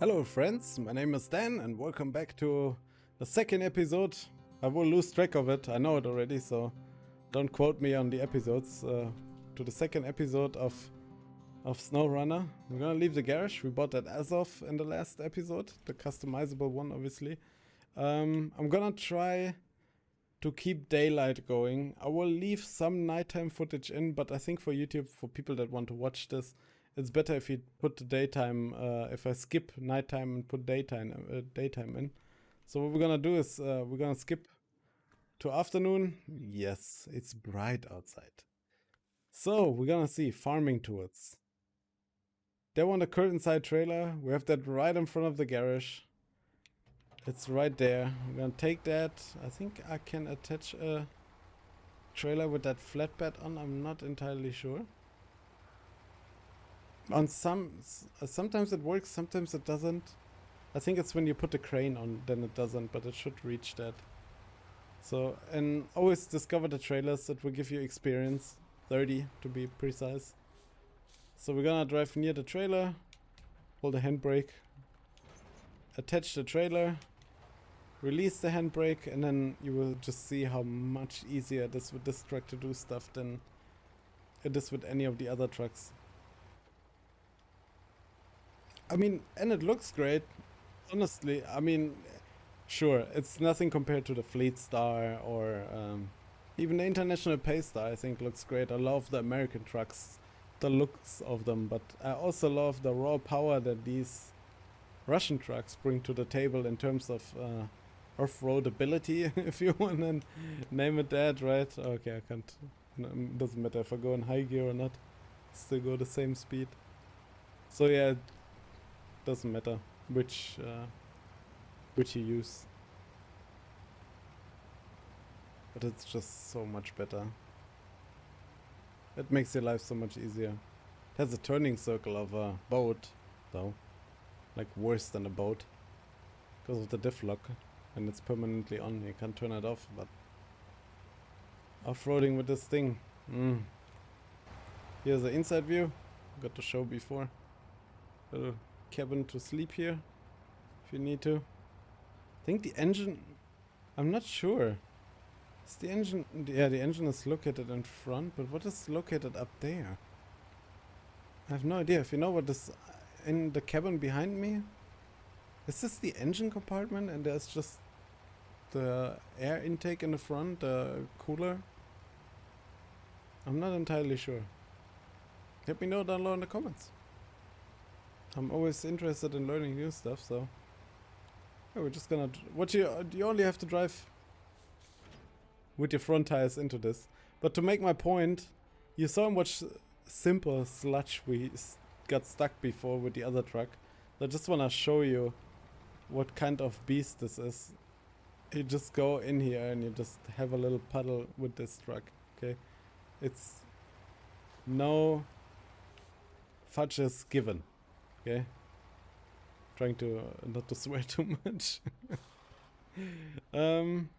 Hello friends, my name is Dan and welcome back to the second episode. I will lose track of it, I know it already, so don't quote me on the episodes. To the second episode of SnowRunner. We're gonna leave the garage. We bought that Azov in the last episode, the customizable one obviously. I'm gonna try to keep daylight going. I will leave some nighttime footage in, but I think for YouTube, for people that want to watch this, it's better if you put the daytime, if I skip nighttime and put daytime in. So what we're gonna do is we're gonna skip to afternoon. Yes, it's bright outside. So we're gonna see farming towards. They want a curtain-side trailer. We have that right in front of the garage. It's right there. I'm gonna take that. I think I can attach a trailer with that flatbed on. I'm not entirely sure. On sometimes it works, sometimes it doesn't. I think it's when you put the crane on, then it doesn't, but it should reach that. So, and always discover the trailers, that will give you experience. 30 to be precise. So we're gonna drive near the trailer, hold the handbrake, attach the trailer, release the handbrake, and then you will just see how much easier it is with this truck to do stuff than it is with any of the other trucks. I mean, and it looks great. Honestly, I mean, sure, it's nothing compared to the Fleet Star or even the International Pace Star. I think looks great. I love the American trucks, the looks of them, but I also love the raw power that these Russian trucks bring to the table in terms of off-road ability, if you want to name it that, right? Okay, I can't. It doesn't matter if I go in high gear or not. Still go the same speed. So yeah, it doesn't matter which you use. But it's just so much better. It makes your life so much easier. It has a turning circle of a boat, though. Like worse than a boat. Because of the diff lock. And it's permanently on. You can't turn it off, but off-roading with this thing. Here's the inside view. Got to show before. Little cabin to sleep here. If you need to. I think the engine... I'm not sure. Is the engine... Yeah, the engine is located in front, but what is located up there? I have no idea. If you know what is in the cabin behind me... Is this the engine compartment and there's just the air intake in the front, the cooler? I'm not entirely sure. Let me know down below in the comments. I'm always interested in learning new stuff, so... Yeah, we're just gonna... You only have to drive with your front tires into this. But to make my point, you saw how much simple sludge we got stuck before with the other truck. I just wanna show you what kind of beast this is. You just go in here and you just have a little puddle with this truck, okay? It's no fudges given, okay? Trying to not to swear too much. I'm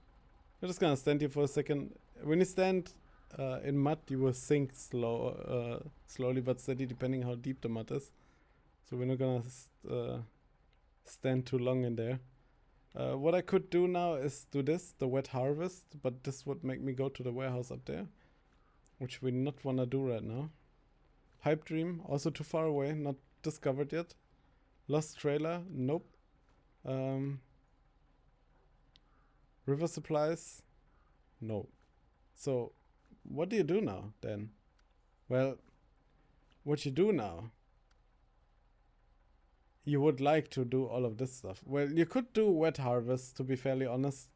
just gonna stand here for a second. When you stand in mud, you will sink slowly but steady, depending how deep the mud is. So we're not gonna stand too long in there. What I could do now is do this, the wet harvest, but this would make me go to the warehouse up there, which we not wanna do right now. Pipe Dream, also too far away, not discovered yet. Lost Trailer, nope. River Supplies, no. So, what do you do now, then? Well, what you do now... You would like to do all of this stuff. Well, you could do wet harvest, to be fairly honest.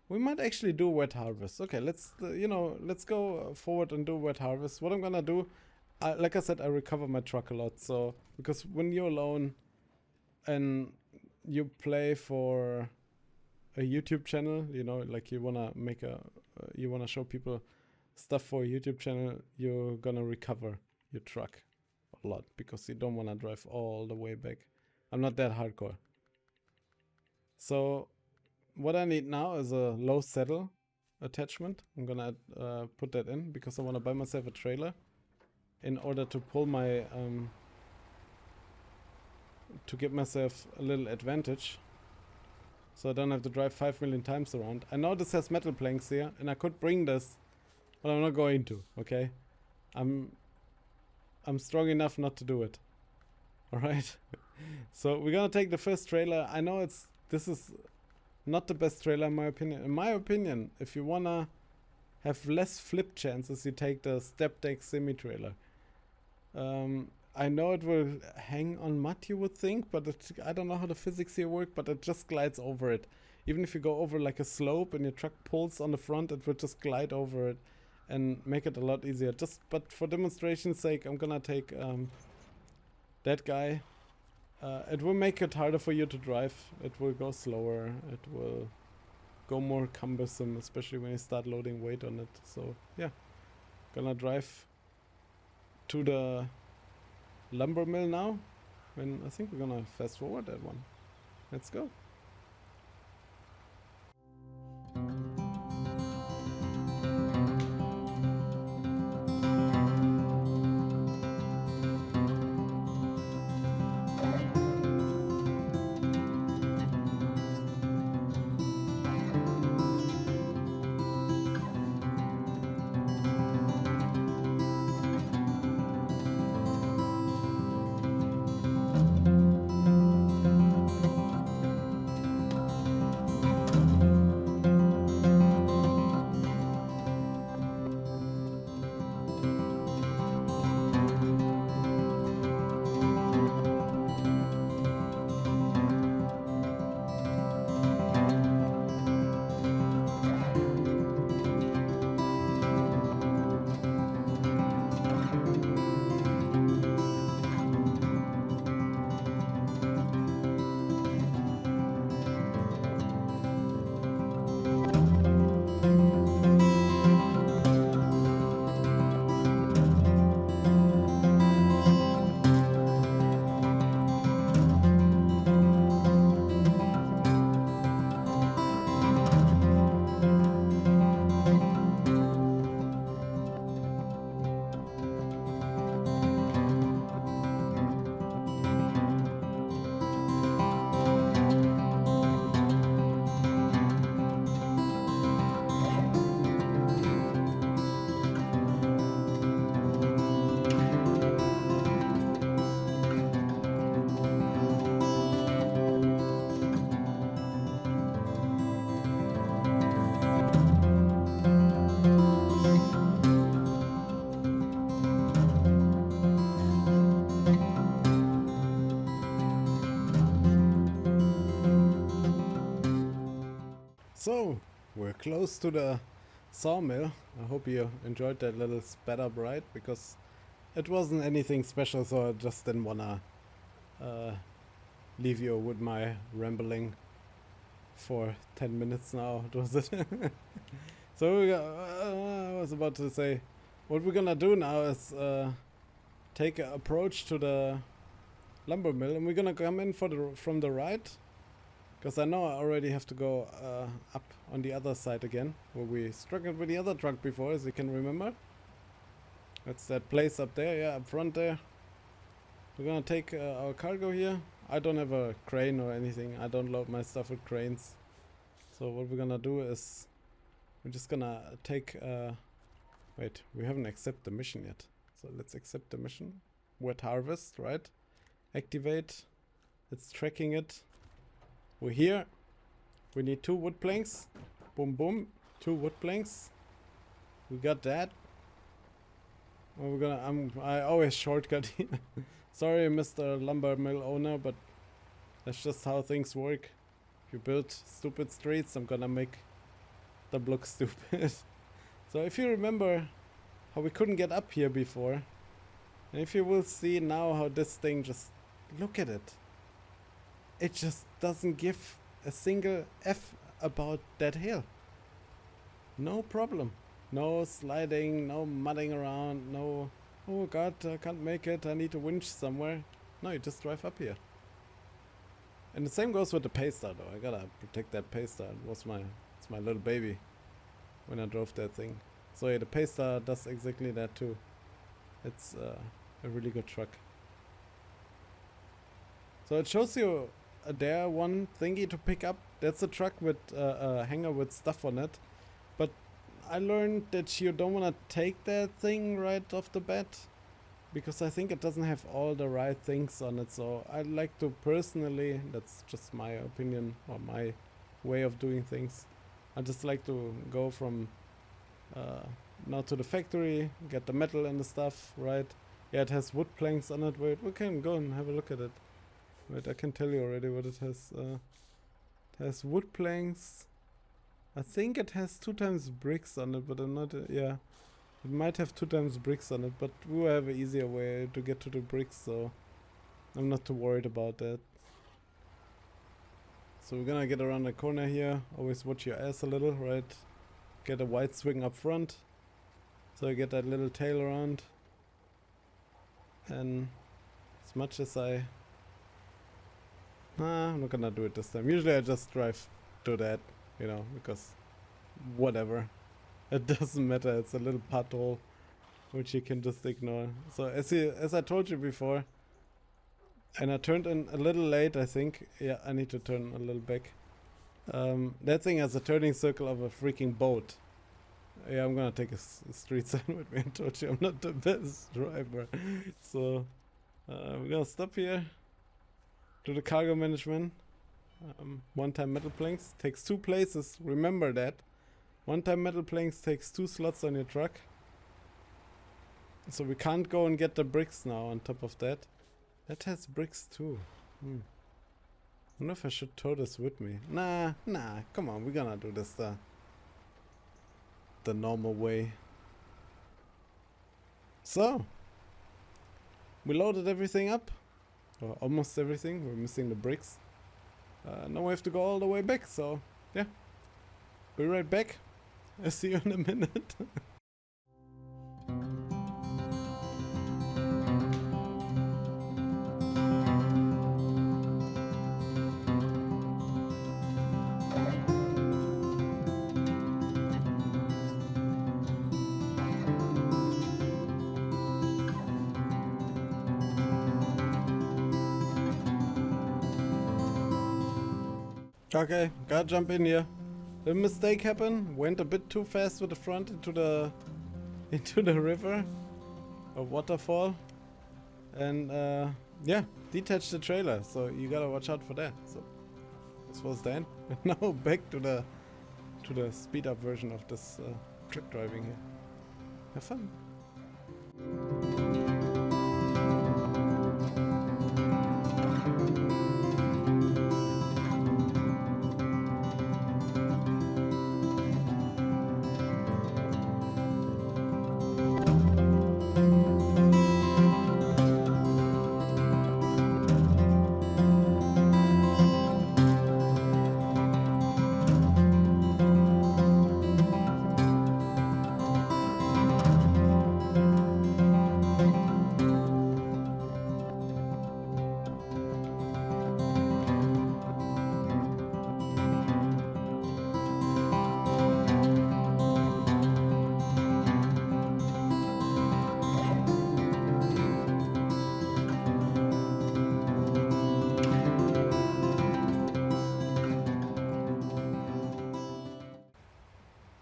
We might actually do wet harvest. Okay, let's, let's go forward and do wet harvest. What I'm gonna do, like I said, I recover my truck a lot. So, because when you're alone and you play for a YouTube channel, like you wanna make you wanna show people stuff for a YouTube channel, you're gonna recover your truck a lot because you don't wanna drive all the way back. I'm not that hardcore. So what I need now is a low saddle attachment. I'm gonna put that in because I want to buy myself a trailer in order to pull my to give myself a little advantage. So I don't have to drive 5 million times around. I know this has metal planks here, and I could bring this, but I'm not going to, okay? I'm strong enough not to do it. Alright? So we're gonna take the first trailer. I know this is not the best trailer in my opinion. In my opinion, if you wanna have less flip chances, you take the step deck semi-trailer. I know it will hang on mud, you would think, but I don't know how the physics here work, but it just glides over it. Even if you go over like a slope and your truck pulls on the front, it will just glide over it and make it a lot easier. But for demonstration's sake, I'm gonna take that guy. It will make it harder for you to drive. It will go slower. It will go more cumbersome, especially when you start loading weight on it. So yeah, gonna drive to the lumber mill now, and I think we're gonna fast forward that one. Let's go. So, we're close to the sawmill. I hope you enjoyed that little sped up ride, because it wasn't anything special, so I just didn't wanna leave you with my rambling for 10 minutes now. Was it? So I was about to say, what we're gonna do now is take an approach to the lumber mill, and we're gonna come in from the right. Because I know I already have to go up on the other side again, where we struggled with the other truck before, as you can remember. That's that place up there, yeah, up front there. We're gonna take our cargo here. I don't have a crane or anything. I don't load my stuff with cranes. So what we're gonna do is, we're just gonna take... wait, we haven't accepted the mission yet. So let's accept the mission. Wet harvest, right? Activate. It's tracking it. We're here. We need 2 wood planks. Boom, boom. 2 wood planks. We got that. Well, we're gonna. I always shortcut here. Sorry, Mr. Lumber Mill owner, but that's just how things work. If you build stupid streets, I'm gonna make them look stupid. So if you remember how we couldn't get up here before, and if you will see now how this thing just... Look at it. It just doesn't give a single F about that hill. No problem. No sliding, no mudding around, no, oh god, I can't make it, I need to winch somewhere. No, you just drive up here. And the same goes with the Paystar though. I gotta protect that Paystar. It's my little baby when I drove that thing. So yeah, the Paystar does exactly that too. It's a really good truck. So it shows you there one thingy to pick up. That's a truck with a hanger with stuff on it. But I learned that you don't want to take that thing right off the bat, because I think it doesn't have all the right things on it. So I like to personally, that's just my opinion or my way of doing things, I just like to go from now to the factory, get the metal and the stuff, right? Yeah, it has wood planks on it. Wait, we can go and have a look at it. Wait, I can tell you already what it has. It has wood planks. I think it has 2 times bricks on it, but I'm not, yeah. It might have 2 times bricks on it, but we will have an easier way to get to the bricks, so I'm not too worried about that. So we're gonna get around the corner here. Always watch your ass a little, right? Get a wide swing up front, so you get that little tail around. And as much as I'm not gonna do it this time. Usually I just drive to that, you know, because whatever. It doesn't matter, it's a little pothole which you can just ignore. So as I told you before, and I turned in a little late, I think. Yeah, I need to turn a little back. That thing has a turning circle of a freaking boat. Yeah, I'm gonna take a street sign with me. I told you I'm not the best driver. So we're gonna stop here. Do the cargo management. One-time metal planks takes 2 places. Remember that. One-time metal planks takes 2 slots on your truck. So we can't go and get the bricks now on top of that. That has bricks too. I wonder if I should tow this with me. Nah, come on, we're gonna do this the normal way. So, we loaded everything up. Or almost everything. We're missing the bricks. Now we have to go all the way back, so yeah. Be right back. I'll see you in a minute. Okay, gotta jump in here. A mistake happened. Went a bit too fast with the front into the river or waterfall, and yeah, detached the trailer. So you gotta watch out for that. So this was the end. And now back to the speed up version of this truck driving here. Have fun.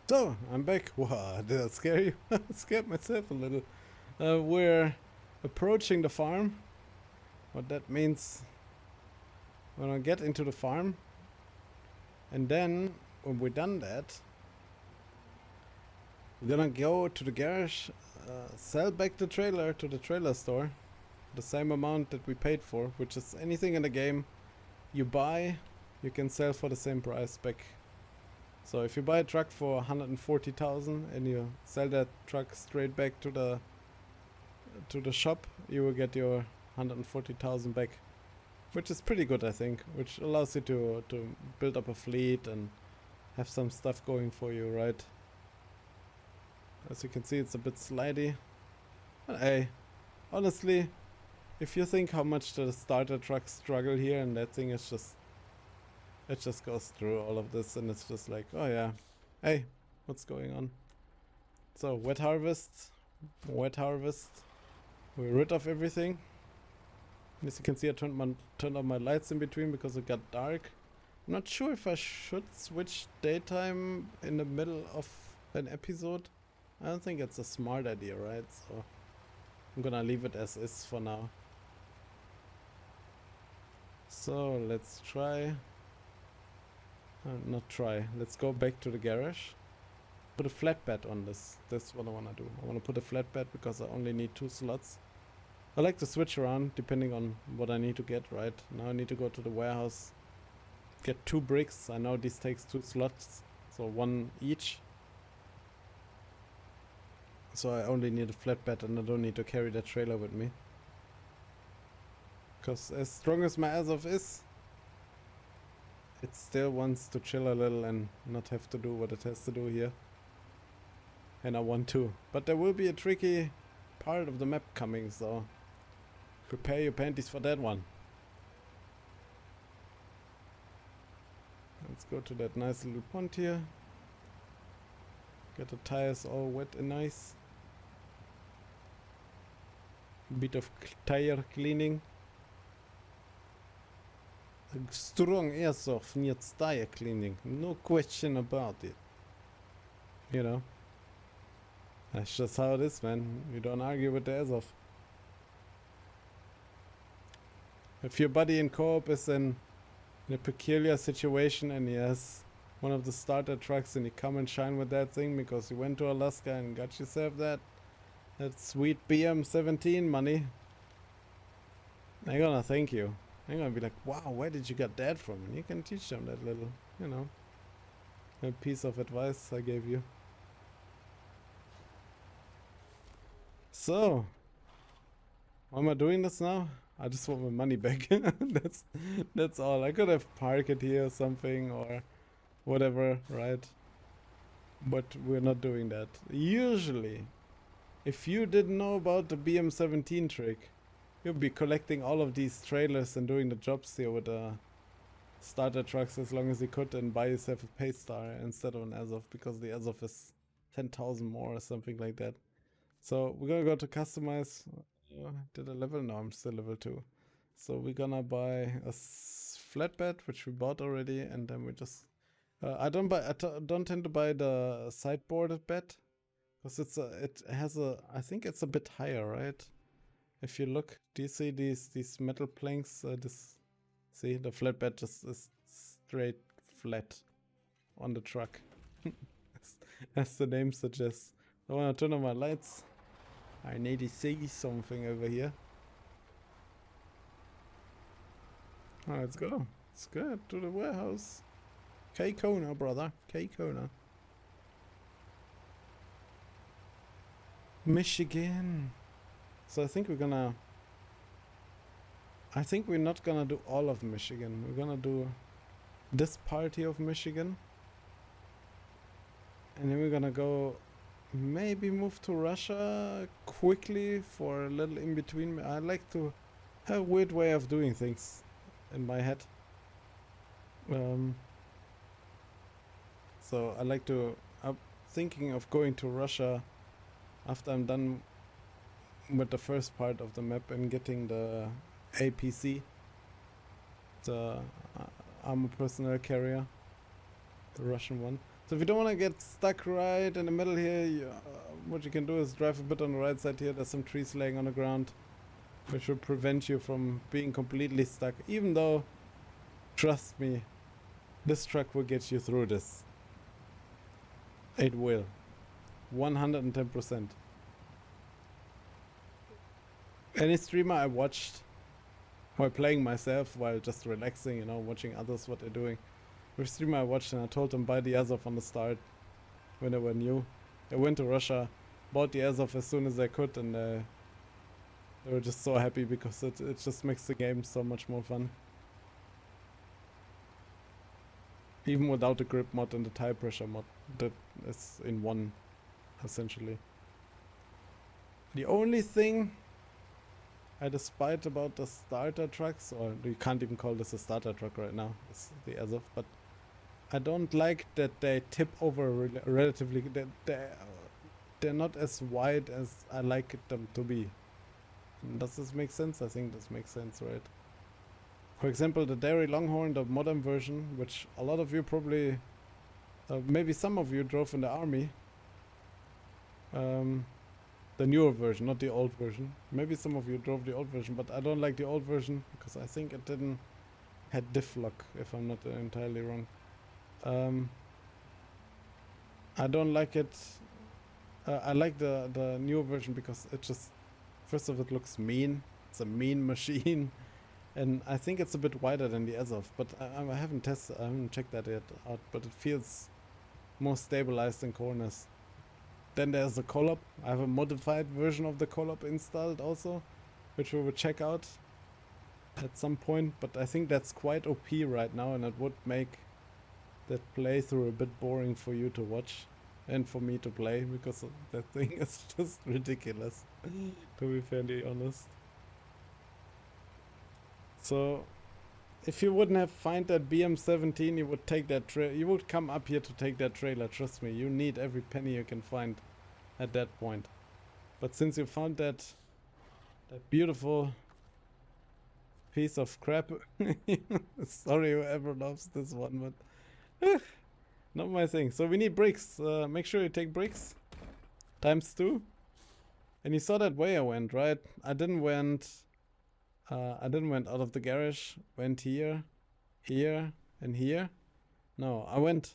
So, I'm back. Wow, did that scare you? I scared myself a little. We're approaching the farm. What that means, we're gonna get into the farm. And then, when we're done that, we're gonna go to the garage, sell back the trailer to the trailer store. The same amount that we paid for, which is anything in the game you buy, you can sell for the same price back. So if you buy a truck for 140,000 and you sell that truck straight back to the shop, you will get your 140,000 back, which is pretty good, I think, which allows you to build up a fleet and have some stuff going for you, right? As you can see, it's a bit slidey. But hey, honestly, if you think how much the starter trucks struggle here, and that thing is just, it just goes through all of this, and it's just like, oh yeah, hey, what's going on? So wet harvest, we're rid of everything. As you can see, I turned on my lights in between because it got dark. I'm not sure if I should switch daytime in the middle of an episode. I don't think it's a smart idea, right? So I'm gonna leave it as is for now. So let's try. Not try. Let's go back to the garage. Put a flatbed on this. That's what I wanna do. I wanna put a flatbed because I only need 2 slots. I like to switch around depending on what I need to get, right? Now I need to go to the warehouse, get 2 bricks. I know this takes 2 slots, so 1 each. So I only need a flatbed and I don't need to carry that trailer with me. Because as strong as my Azov is, it still wants to chill a little and not have to do what it has to do here. And I want to. But there will be a tricky part of the map coming, so prepare your panties for that one. Let's go to that nice little pond here. Get the tires all wet and nice. Bit of tire cleaning. A strong Azov needs tire cleaning, no question about it. You know, that's just how it is, man. You don't argue with the Azov. If your buddy in co-op is in a peculiar situation and he has one of the starter trucks and you come and shine with that thing because you went to Alaska and got yourself that sweet BM17 money, they're gonna thank you. They're gonna be like, wow, where did you get that from? And you can teach them that little, you know, a piece of advice I gave you. So, why am I doing this now? I just want my money back. That's all. I could have parked it here or something or whatever, right? But we're not doing that. Usually, if you didn't know about the BM17 trick, you'll be collecting all of these trailers and doing the jobs here with the starter trucks as long as you could and buy yourself a pace star instead of an Azov because the Azov is 10,000 more or something like that. So we're gonna go to customize. Did I level? No, I'm still level 2. So we're gonna buy a flatbed, which we bought already, and then we just I don't tend to buy the sideboarded bed because I think it's a bit higher, right? If you look, do you see these metal planks? See, the flatbed just is straight flat on the truck, as the name suggests. I want to turn on my lights. I need to see something over here. Oh, let's go. Let's go to the warehouse. K-Kona, brother. K-Kona. Michigan. So I think we're not gonna do all of Michigan. We're gonna do this part here of Michigan. And then we're gonna go maybe move to Russia quickly for a little in between. I like to have a weird way of doing things in my head. So I'm thinking of going to Russia after I'm done with the first part of the map and getting the APC, the armor personnel carrier, the Russian one. So if you don't want to get stuck right in the middle here, what you can do is drive a bit on the right side here. There's some trees laying on the ground, which will prevent you from being completely stuck. Even though, trust me, this truck will get you through this. It will. 110%. Any streamer I watched while playing myself, while just relaxing, you know, watching others what they're doing. Every streamer I watched and I told them buy the Azov on the start when they were new. They went to Russia, bought the Azov as soon as they could, and they were just so happy because it just makes the game so much more fun. Even without the grip mod and the tire pressure mod that is in one, essentially. The only thing I despite about the starter trucks, or you can't even call this a starter truck right now, it's the Azov, but I don't like that they tip over relatively, they're not as wide as I like them to be. Does this make sense? I think this makes sense, right? For example, the Dairy Longhorn, the modern version, which a lot of you probably, maybe some of you drove in the army. The newer version, not the old version. Maybe some of you drove the old version, but I don't like the old version because I think it didn't had diff lock, if I'm not entirely wrong. I don't like it. I like the newer version because it just, first of all, it looks mean. It's a mean machine, and I think it's a bit wider than the Azov. But I haven't tested. I haven't checked that yet out. But it feels more stabilized in corners. Then there's the collab. I have a modified version of the collab installed also, which we will check out at some point. But I think that's quite OP right now, and it would make that playthrough a bit boring for you to watch and for me to play, because that thing is just ridiculous, to be fairly honest. So if you wouldn't have found that BM17, you would take that you would come up here to take that trailer, trust me. You need every penny you can find at that point. But since you found that beautiful piece of crap, sorry whoever loves this one, but not my thing. So we need bricks. Make sure you take bricks. ×2. And you saw that way I went, right? I didn't went out of the garage. Went here, here, and here. No, I went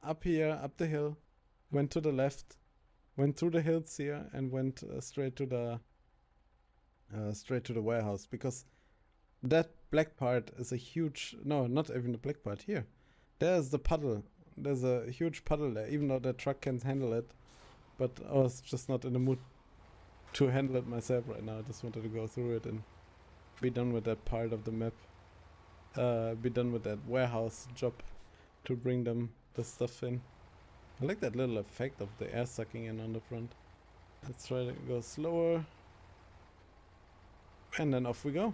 up here, up the hill. Went to the left. Went through the hills here and went straight to the warehouse, because that black part is a huge. No, not even the black part. Here, there's the puddle. There's a huge puddle there, even though the truck can handle it. But I was just not in the mood to handle it myself right now. I just wanted to go through it and be done with that part of the map. Be done with that warehouse job to bring them the stuff in. I like that little effect of the air sucking in on the front. Let's try to go slower. And then off we go.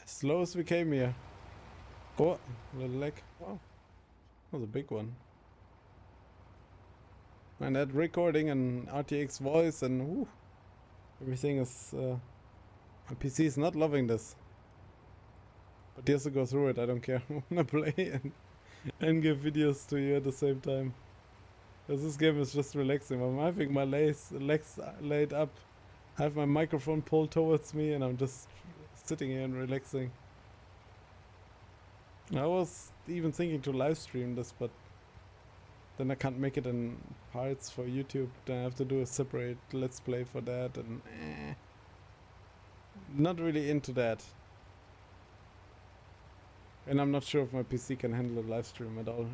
As slow as we came here. Oh, little leg. Wow. That was a big one. And that recording and RTX voice and whew, everything is... my PC is not loving this. But he has to go through it, I don't care. I wanna play and give videos to you at the same time. Because this game is just relaxing. I'm having my legs laid up. I have my microphone pulled towards me and I'm just sitting here and relaxing. I was even thinking to live stream this, but then I can't make it in parts for YouTube. Then I have to do a separate let's play for that, and not really into that. And I'm not sure if my PC can handle a live stream at all.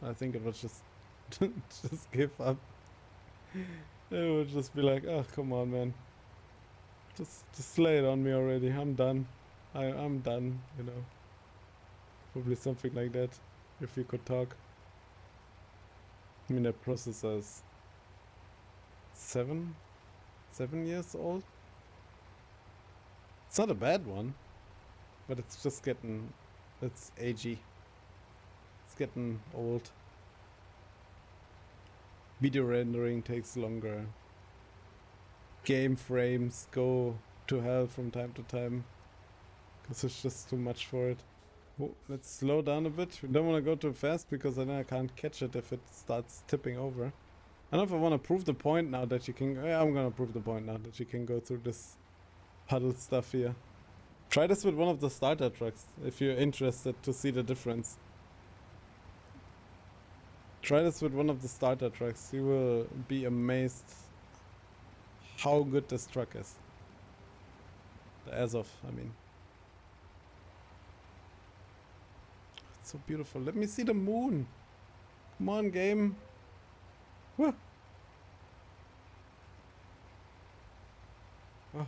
I think it would just just give up. It would just be like, oh come on man. Just lay it on me already. I'm done. I'm done, you know. Probably something like that, if you could talk. I mean, that processor is 7 years old. It's not a bad one, but it's just getting, it's agey. It's getting old. Video rendering takes longer. Game frames go to hell from time to time, because it's just too much for it. Oh, let's slow down a bit. We don't want to go too fast, because then I can't catch it if it starts tipping over. I don't know if I want to prove the point now that you can... Yeah, I'm gonna prove the point now that you can go through this puddle stuff here. Try this with one of the starter trucks, if you're interested to see the difference. Try this with one of the starter trucks. You will be amazed how good this truck is. The Azov, I mean. So beautiful. Let me see the moon. Come on, game. Woo. Oh.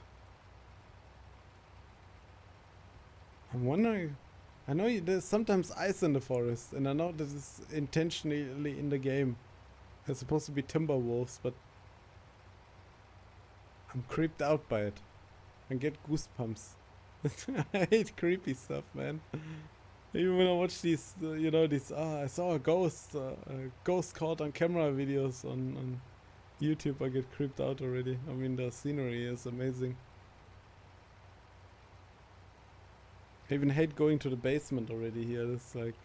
I'm wondering. I know there's sometimes ice in the forest, and I know this is intentionally in the game. It's supposed to be timber wolves, but I'm creeped out by it. I get goosebumps. I hate creepy stuff, man. Even when I watch these, you know, these, I saw a ghost caught on camera videos on YouTube, I get creeped out already. I mean, the scenery is amazing. I even hate going to the basement already here. It's like...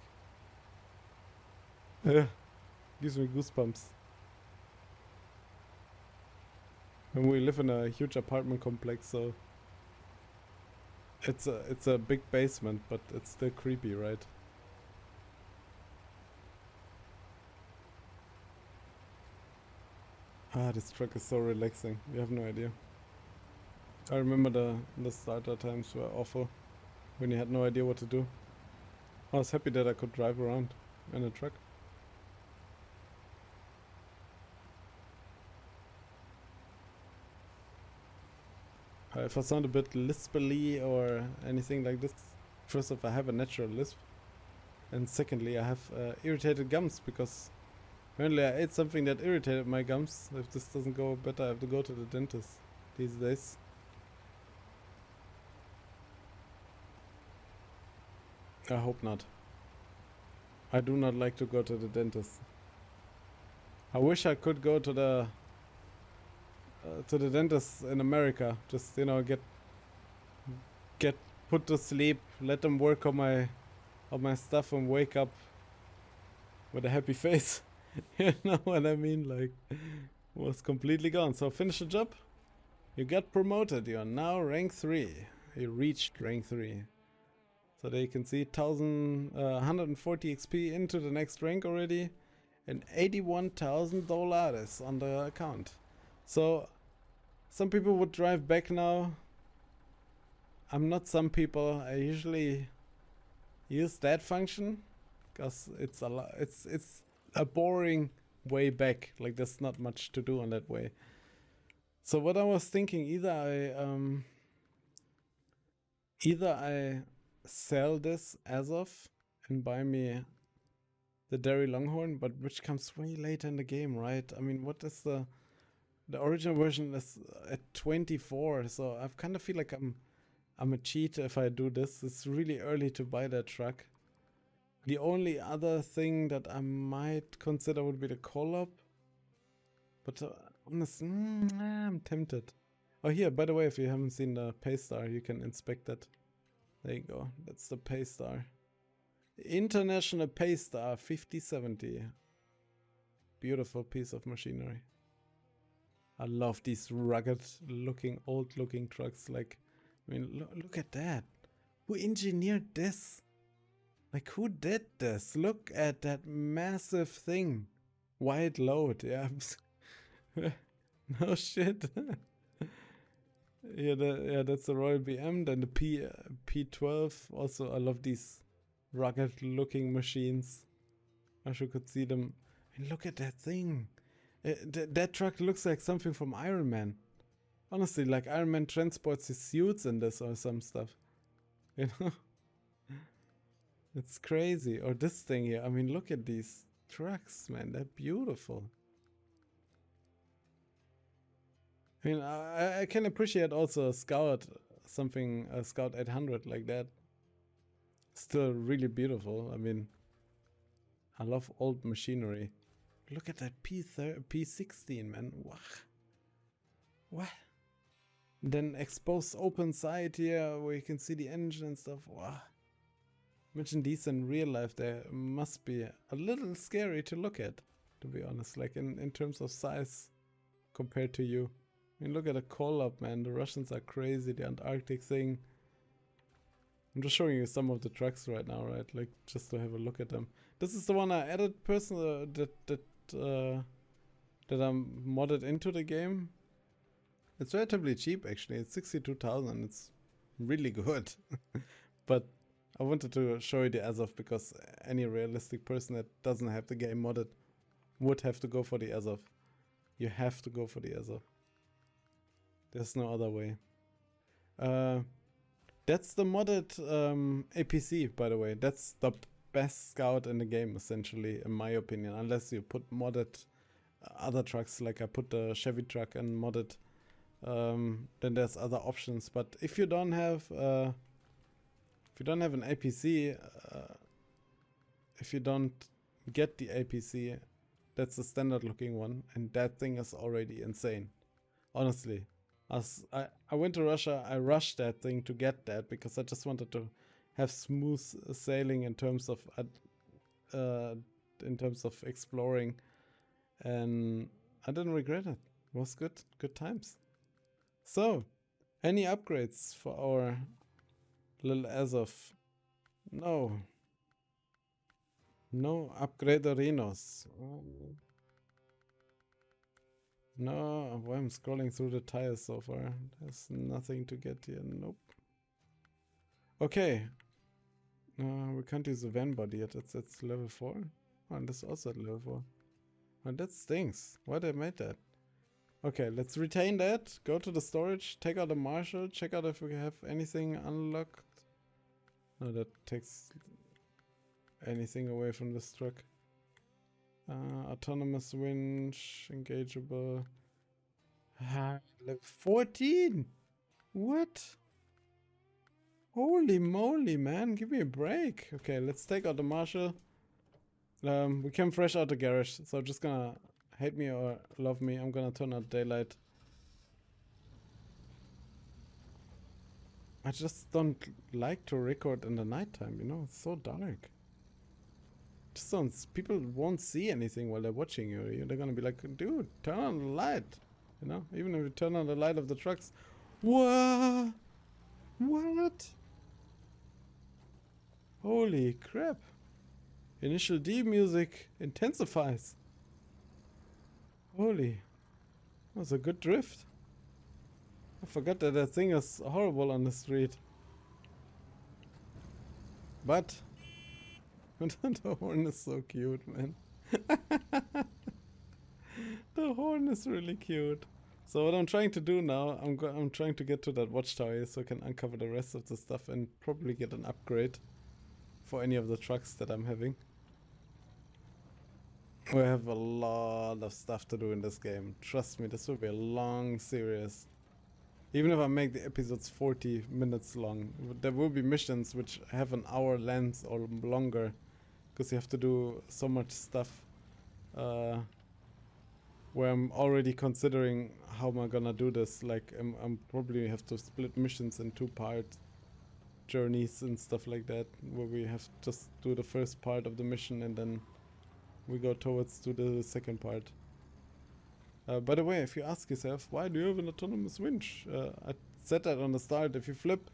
gives me goosebumps. And we live in a huge apartment complex, so... It's a big basement, but it's still creepy, right? Ah, this truck is so relaxing. You have no idea. I remember the starter times were awful. When you had no idea what to do. I was happy that I could drive around in a truck. If I sound a bit lispily or anything like this, first off, I have a natural lisp. And secondly, I have irritated gums because apparently I ate something that irritated my gums. If this doesn't go better, I have to go to the dentist these days. I hope not. I do not like to go to the dentist. I wish I could go to the dentist in America. Just, you know, get put to sleep, let them work on my stuff and wake up with a happy face. You know what I mean? Like, was completely gone. So finish the job. You got promoted. You are now rank 3. You reached rank 3. So there you can see 140 XP into the next rank already. And $81,000 on the account. So some people would drive back now. I'm not some people. I usually use that function because it's a boring way back. Like there's not much to do on that way. So what I was thinking, either I sell this Azov and buy me the Dairy Longhorn, but which comes way later in the game, right? I mean, what is the original version is at 24, so I kind of feel like I'm a cheat if I do this. It's really early to buy that truck. The only other thing that I might consider would be the co-op, but honestly, I'm tempted. Oh, here, by the way, if you haven't seen the pay star, you can inspect that. There you go. That's the pay star. International pay star 5070. Beautiful piece of machinery. I love these rugged looking, old looking trucks. Like, I mean, look at that. Who engineered this? Like, who did this? Look at that massive thing. Wide load, yeah. No shit. Yeah, that's the Royal BM. Then the P12. Also, I love these rugged looking machines. I wish you could see them. And look at that thing. That truck looks like something from Iron Man. Honestly, like Iron Man transports his suits in this or some stuff. You know? It's crazy. Or this thing here. I mean, look at these trucks, man. They're beautiful. I mean, I can appreciate also a Scout, a Scout 800 like that. Still really beautiful. I mean, I love old machinery. Look at that P16, man. What? Then exposed open side here where you can see the engine and stuff. Wow. Imagine these in real life. They must be a little scary to look at, to be honest. Like in terms of size compared to you. I mean, look at the call-up, man. The Russians are crazy. The Antarctic thing. I'm just showing you some of the trucks right now, right? Like, just to have a look at them. This is the one I added personally that I'm modded into the game. It's relatively cheap, actually. It's 62,000. It's really good. But I wanted to show you the Azov because any realistic person that doesn't have the game modded would have to go for the Azov. You have to go for the Azov. There's no other way. That's the modded APC, by the way. That's the best Scout in the game, essentially, in my opinion. Unless you put modded other trucks, like I put the Chevy truck and modded. Then there's other options. But if you don't have an APC, if you don't get the APC, That's the standard looking one, and that thing is already insane. Honestly. I went to Russia, I rushed that thing to get that because I just wanted to have smooth sailing in terms of exploring, and I didn't regret it. It was good times. So, any upgrades for our little Azov? No. No upgraderinos. No, why I'm scrolling through the tires so far. There's nothing to get here. Nope. Okay. We can't use the van body yet. It's level 4. Oh, and this is also at level 4. And that stinks. Why they made that? Okay, let's retain that. Go to the storage. Take out the marshal. Check out if we have anything unlocked. No, that takes anything away from this truck. Autonomous winch, engageable. Level 14! What? Holy moly, man, give me a break. Okay, let's take out the marshal. We came fresh out the garage, so just gonna hate me or love me, I'm gonna turn out daylight. I just don't like to record in the nighttime, you know, it's so dark. Just don't, people won't see anything while they're watching you. They're gonna be like, dude, turn on the light. You know, even if you turn on the light of the trucks. What? What? Holy crap. Initial D music intensifies. Holy. That was a good drift. I forgot that that thing is horrible on the street. But the horn is so cute, man. The horn is really cute. So what I'm trying to do now, I'm trying to get to that watchtower so I can uncover the rest of the stuff and probably get an upgrade for any of the trucks that I'm having. We have a lot of stuff to do in this game. Trust me, this will be a long series. Even if I make the episodes 40 minutes long, there will be missions which have an hour length or longer, because you have to do so much stuff. Where I'm already considering how am I gonna do this. Like I'm probably have to split missions in 2-part journeys and stuff like that, where we have to just do the first part of the mission and then we go towards to the second part. By the way, if you ask yourself, why do you have an autonomous winch? I said that on the start. If you flip,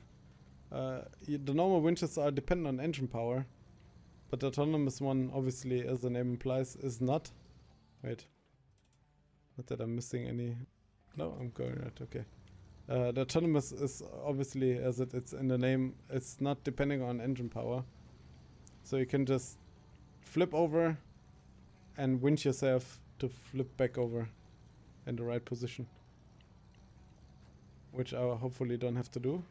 the normal winches are dependent on engine power, but the autonomous one, obviously, as the name implies, is not. Wait. Not that I'm missing any. No, I'm going right. Okay. The autonomous is obviously, as it's in the name, it's not depending on engine power. So you can just flip over and winch yourself to flip back over in the right position. Which I hopefully don't have to do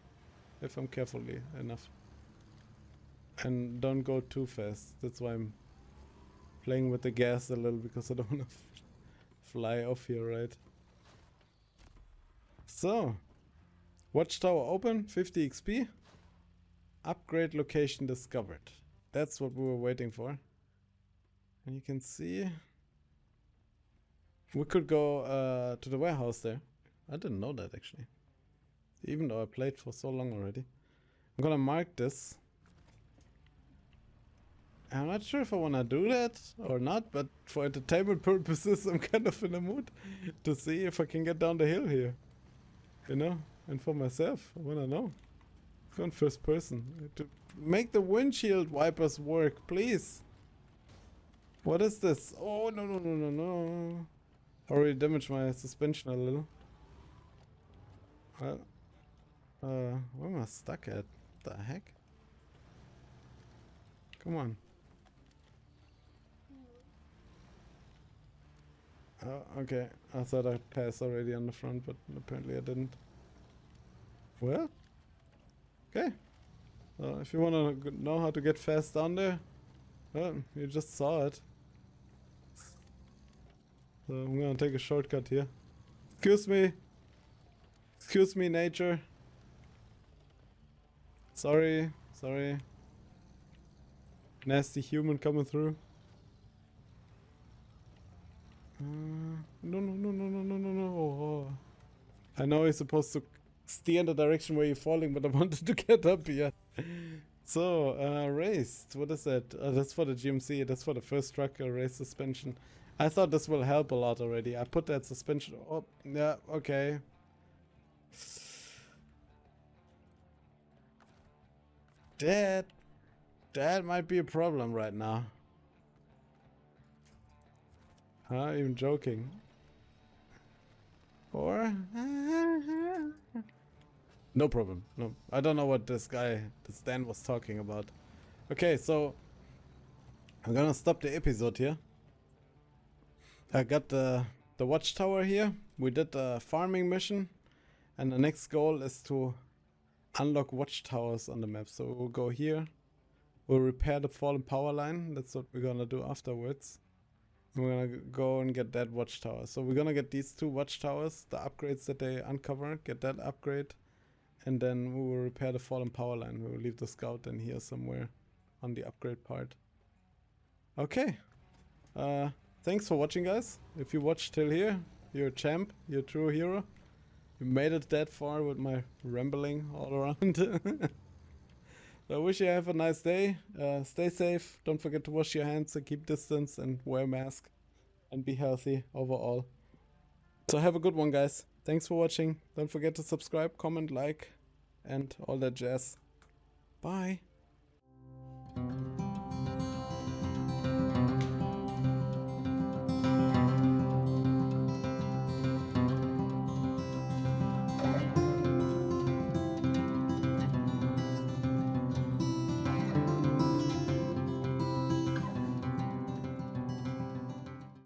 if I'm carefully enough. And don't go too fast. That's why I'm playing with the gas a little, because I don't want to fly off here, right? So, watchtower open, 50 XP. Upgrade location discovered. That's what we were waiting for. And you can see we could go to the warehouse there. I didn't know that actually. Even though I played for so long already. I'm gonna mark this. I'm not sure if I wanna do that or not, but for entertainment purposes I'm kind of in the mood to see if I can get down the hill here. You know? And for myself, I wanna know. Go in first person. To make the windshield wipers work, please. What is this? Oh, no, no, no, no, no. Already damaged my suspension a little. Well, where am I stuck at? What the heck? Come on. Oh, okay. I thought I passed already on the front, but apparently I didn't. Well, okay. If you want to know how to get fast down there, well, you just saw it. So I'm gonna take a shortcut here. Excuse me. Excuse me, nature. Sorry, sorry. Nasty human coming through. No, no, no, no, no, no, no, no. Oh. I know you're supposed to steer in the direction where you're falling, but I wanted to get up here. So, raised. What is that? That's for the GMC. That's for the first truck, raised suspension. I thought this will help a lot already. I put that suspension. Oh, yeah, okay. That might be a problem right now. Huh? Even joking. Or no problem. No, I don't know what this guy, this Dan, was talking about. Okay, so I'm gonna stop the episode here. I got the watchtower here. We did the farming mission, and the next goal is to unlock watchtowers on the map. So we'll go here. We'll repair the fallen power line. That's what we're gonna do afterwards. We're gonna go and get that watchtower. So we're gonna get these two watchtowers, the upgrades that they uncover, get that upgrade, and then we will repair the fallen power line. We will leave the scout in here somewhere on the upgrade part. Okay. Thanks for watching, guys. If you watched till here, you're a champ, you're a true hero. You made it that far with my rambling all around. I wish you have a nice day. Stay safe. Don't forget to wash your hands and keep distance and wear a mask. And be healthy overall. So have a good one, guys. Thanks for watching. Don't forget to subscribe, comment, like, and all that jazz. Bye.